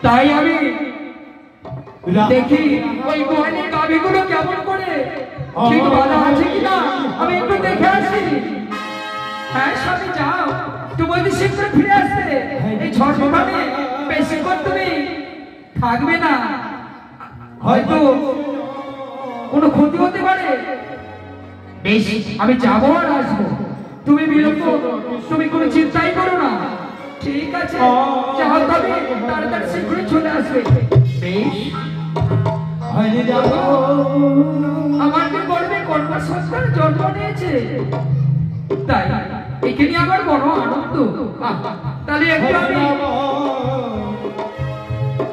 তাই আমি দেখি ওই গোয়ালের গাভীগুলো কেমন করে ঠিক বাঁধা আছে কিনা আমি একটু দেখে আসি। হ্যাঁ স্বামী যাও, তুমি শীঘ্র ফিরে আসবে। এই ঝড় তুফানে বেশিক্ষণ তুমি থাকবে না, হয়তো কোনো ক্ষতি হতে পারে। বেশ, আমি যাবো আর আসবো, তুমি বিলম্ব তুমি কোনো চিন্তাই করো না। ঠিক আছে, যাও তবে তাড়াতাড়ি শীঘ্রই চলে আসবে। বেশ, আমার কি করবে, কন্যা সন্তান জন্ম নিয়েছে, তাই এখানে আমার বড় আনন্দ। তাহলে একটু আমি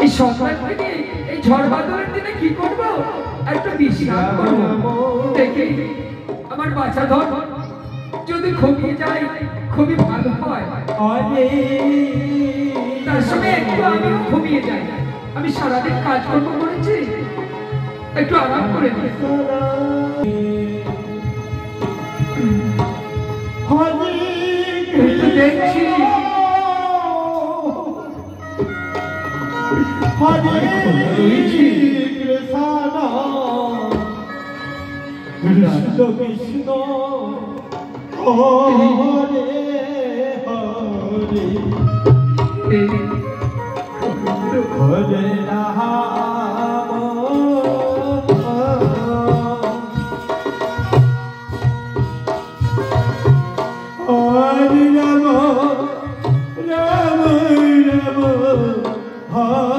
এই সন্তান থেকে এই ঝড় বাদলের দিনে কি করবো, একটু বিশ্রাম করবো। দেখি আমার বাচ্চা ধর যদি ঘুমিয়ে যায় খুবই ভালো হয়, তার সঙ্গে একটু আমিও ঘুমিয়ে যাই। আমি সারাদিন কাজকর্ম করেছি, একটু আরাম করে দিই। দেখছি কৃষ্ণ কৃষ্ণ হরে হরে হরে রাম হরে রাম রাম রাম হরে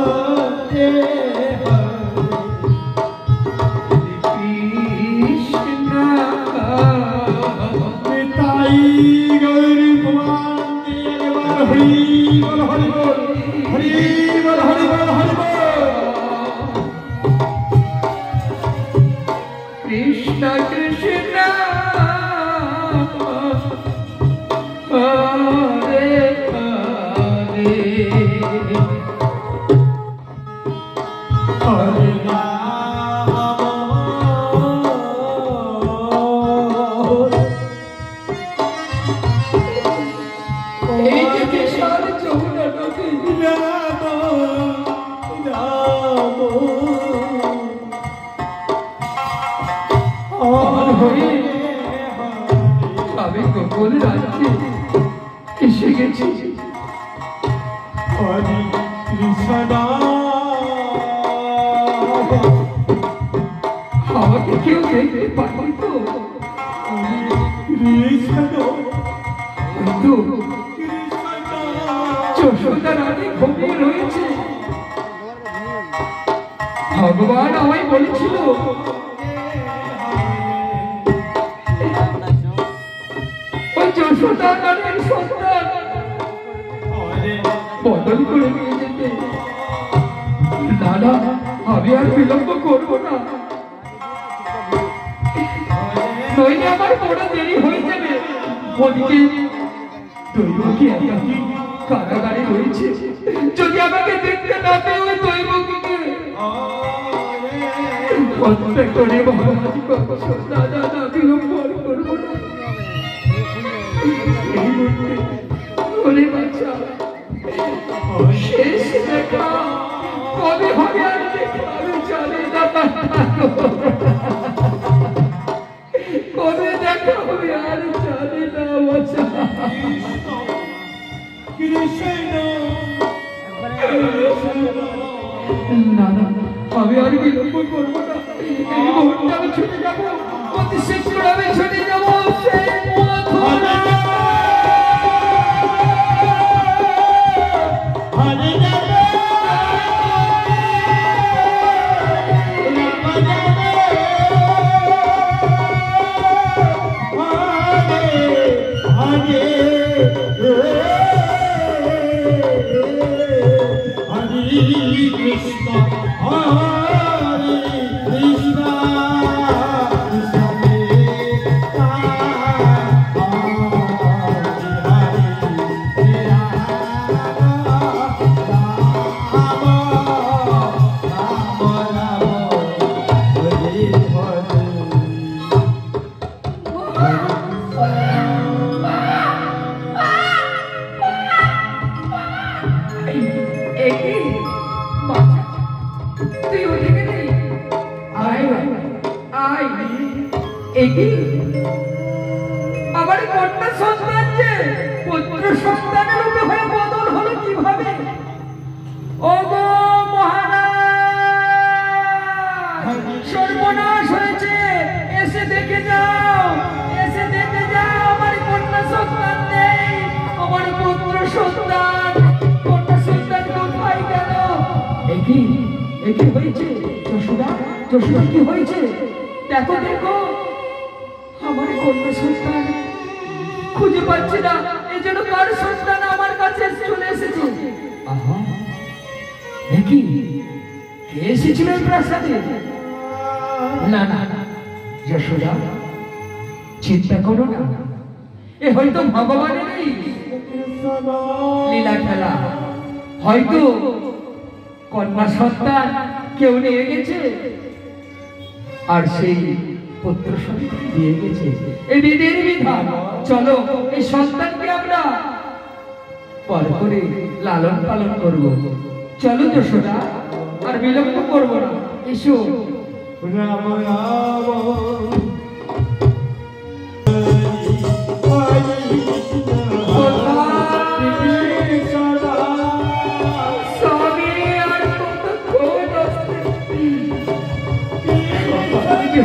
Krishna Krishna Hare Hare Hare আমি গোকুল রাজ্যে এসে গেছি। হরে কৃষ্ণ আমাকে কেউ দেখতে পারবে তো? যশোদা রানী ঘুমিয়ে রয়েছে। ভগবান আমায় বলেছিল ওই যশোদা রানীর সন্তান বদল করে নিয়ে যেতে। না না, আমি আর বিলম্ব করবো না, নইলে আমার বড় দেরি হয়ে যাবে। ওদিকে দৈবকী একাকী কারাগারে রয়েছে, যদি আমাকে দেখতে না পেয়ে ওই দৈবকীকে হত্যা করে ভগবান কংস। না না না, বিলম্ব করবো না। এই মুহূর্তে ওরে বাচ্চা শেষ দেখা কবে হবে আর দেখে আমি জানি না। কবে দেখা হবে আর জানি না বাচ্চা। না না, আমি আর বিলম্ব করবো না। এই মুহূর্তে আমি ছুটে যাবো, অতি শীঘ্র আমি ছুটে যাবো সেই মথুরা। একি আমার কন্যা সন্তান যে পুত্র সন্তানের রূপে হয়ে বদল হলো কিভাবে? ওগো মহারাজ, সর্বনাশ হয়েছে, এসে দেখে যাও, এসে দেখে যাও, আমার কন্যা সন্তান নেই, আমার পুত্র সন্তান, কন্যা সন্তান কোথায় গেল? একি একি হয়েছে? যশোদা, যশোদা কি হয়েছে? দেখো দেখো, আমার কন্যা সন্তান খুঁজে পাচ্ছি না, এই জন্য কার সন্তান আমার কাছে চলে এসেছে। আহা, একি কে এসেছিল এই প্রাসাদে? না না না যশোদা, চিন্তা করো না, এ হয়তো ভগবানেরই লীলা খেলা, হয়তো কন্যা সন্তান কেউ নিয়ে গেছে আর সেই পুত্র সন্তান দিয়ে গেছে, এই বিধির বিধান। চলো এই সন্তানকে আমরা পর করে লালন পালন করব। চলো যশোদা, আর বিলম্ব করবো না, এসো। রাম রাম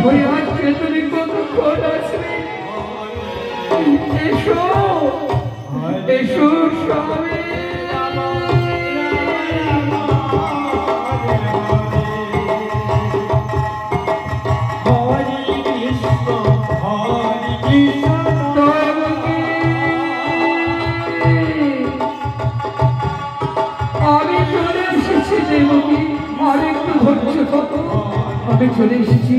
হয়ে আসছে, তুমি কতক্ষণ আসবে? এসো এসো স্বামী। আমি চলে এসেছি দেবকী, আর একটু ধৈর্য ধরো, আমি চলে এসেছি।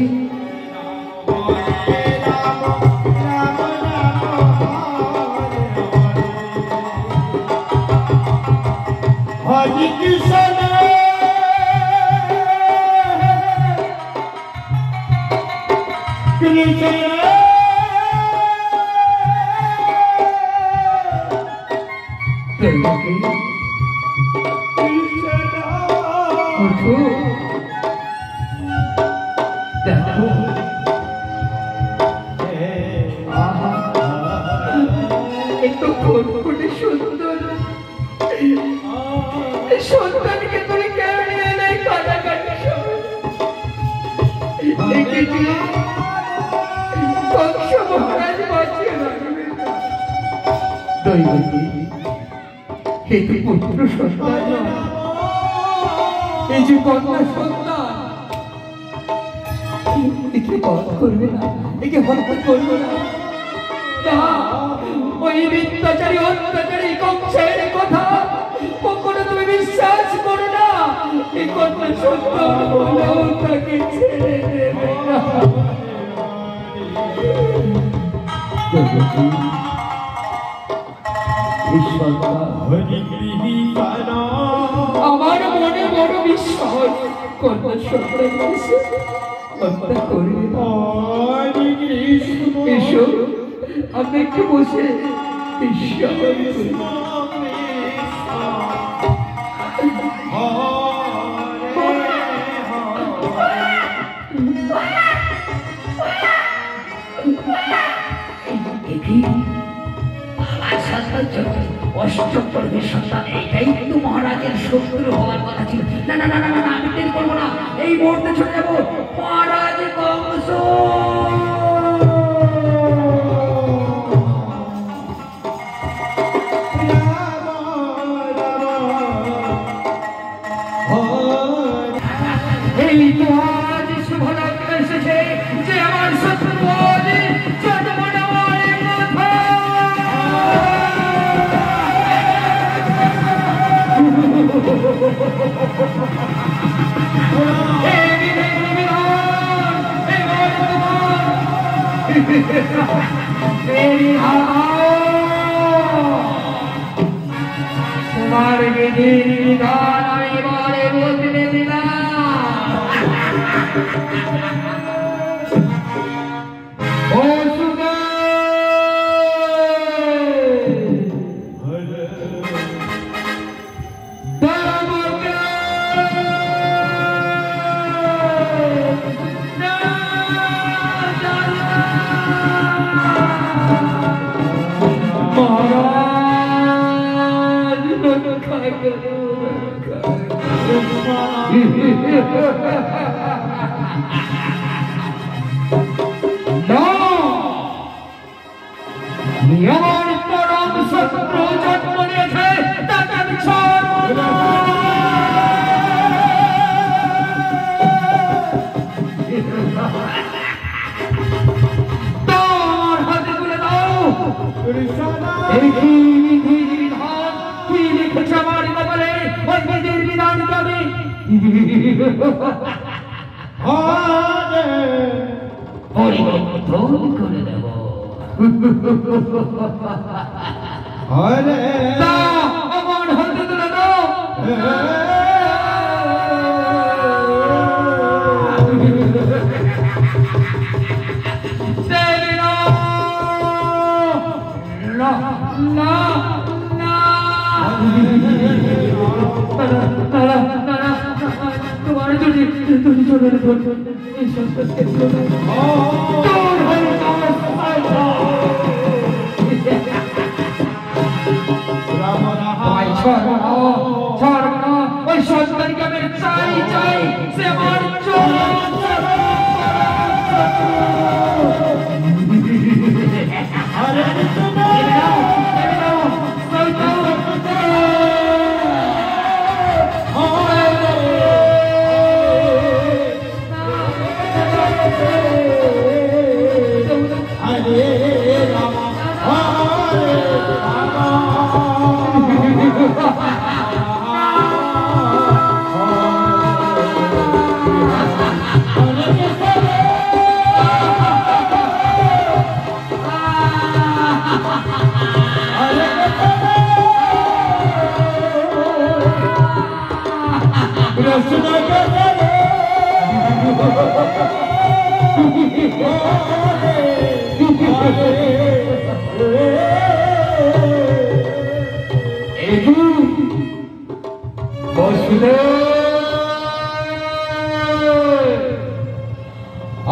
হরি কৃষ্ণ কৃষ্ণ দেবকী ওঠো, দেখো, আহা, একটু ফুটফুটে সুন্দর সন্তানকে তুমি কেড়ে এনে কাটাকাটি দেখেছি, কংস মহারাজ বাঁচিয়ে রাখবে। দৈবকী, হে তো পুত্র সন্তান নয়, এই যে কন্যা সন্তান, একে বধ করবে না, একে হত্যা করবে না। না, ওই মিথ্যাচারী অত্যাচারী কংসের কথা কখনো তুমি বিশ্বাস করো না। এই কন্যা সন্তান হলেও তাকে ছেড়ে দেবে না। আমার মনে বড় বিশ্বাস, কন্যা সন্তান হত্যা করবে না। এসো, আপনি একটু বসে বিশ্বাস করুন। অষ্টপ্রভের সন্তান, এইটাই কিন্তু মহারাজের শত্রু হওয়ার কথা ছিল। না না না না না, আমি দেরি করবো না, এই মুহূর্তে চলে যাবো মহারাজ কংস। এই তো আজ শুভ লগ্ন এসেছে, যে আমার শত্রু আজ জন্ম নেওয়ার কথা। তোমার বিধির বিধান আমি এবারে বদলে দিলাম। ও সুদে, দেবকে না জানা আমার পরম শত্রু জন্ম নিয়েছে, তাকে আমি ছাড়ব না। তোমার হাতে তুলে দাও এই কি বিধান, কি লিখেছে আমার কপালে, ওই বিধির বিধানকে আমি পরিবর্তন করে দেব। আমার হাতে তুলে দাও। তোমার তুমি চলে ওই সন্তানকে আমি চাই চাই, সে আমার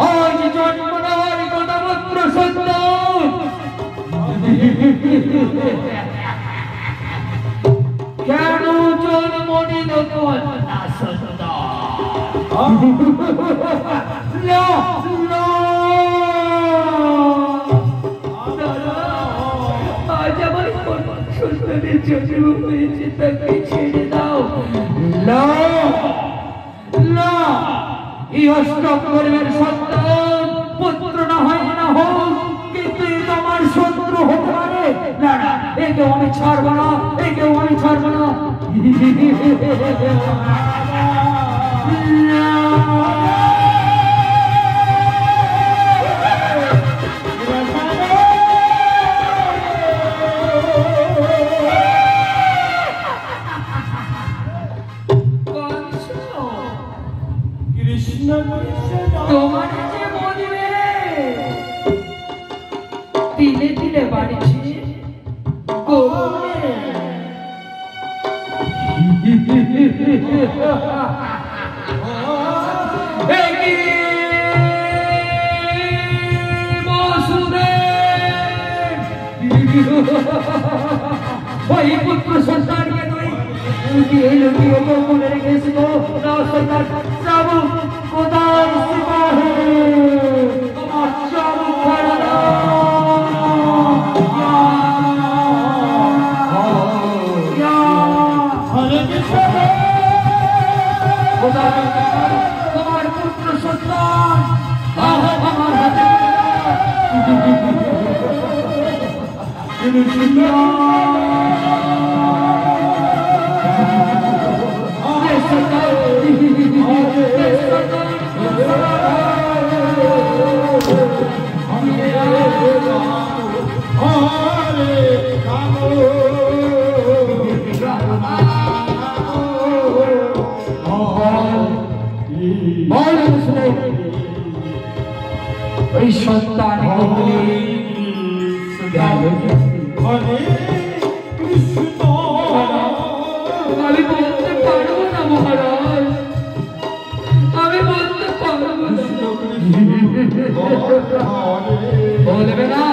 আজ জন্ম নেওয়ার কথা মাত্র সন্তান, কেন জন্ম নিল কন্যা সন্তান? আজ আমার সন্তানের জন্ম হয়েছে, তাকে ছেড়ে দাও। এই অষ্টম গর্ভের সন্তান পুত্র না হয় না হোক, কিন্তু আমার শত্রু হতে পারে না। একেও আমি ছাড়বো না, একেও আমি ছাড়বো না। তোমার যে মনে তিলে তিলে বাড়িছি ওই পুত্র সন্তানকে তুই লুকিয়ে লুকিয়ে মনে রেখেছিল না সন্তান প্রভু কোথায় তোমার চাবু খাড়া তোমার পুত্র সন্তান আমার হাতে ওই সন্তান আমি বলতে পারবো না মহারাজ, আমি বলতে পারবো না। বলবে না?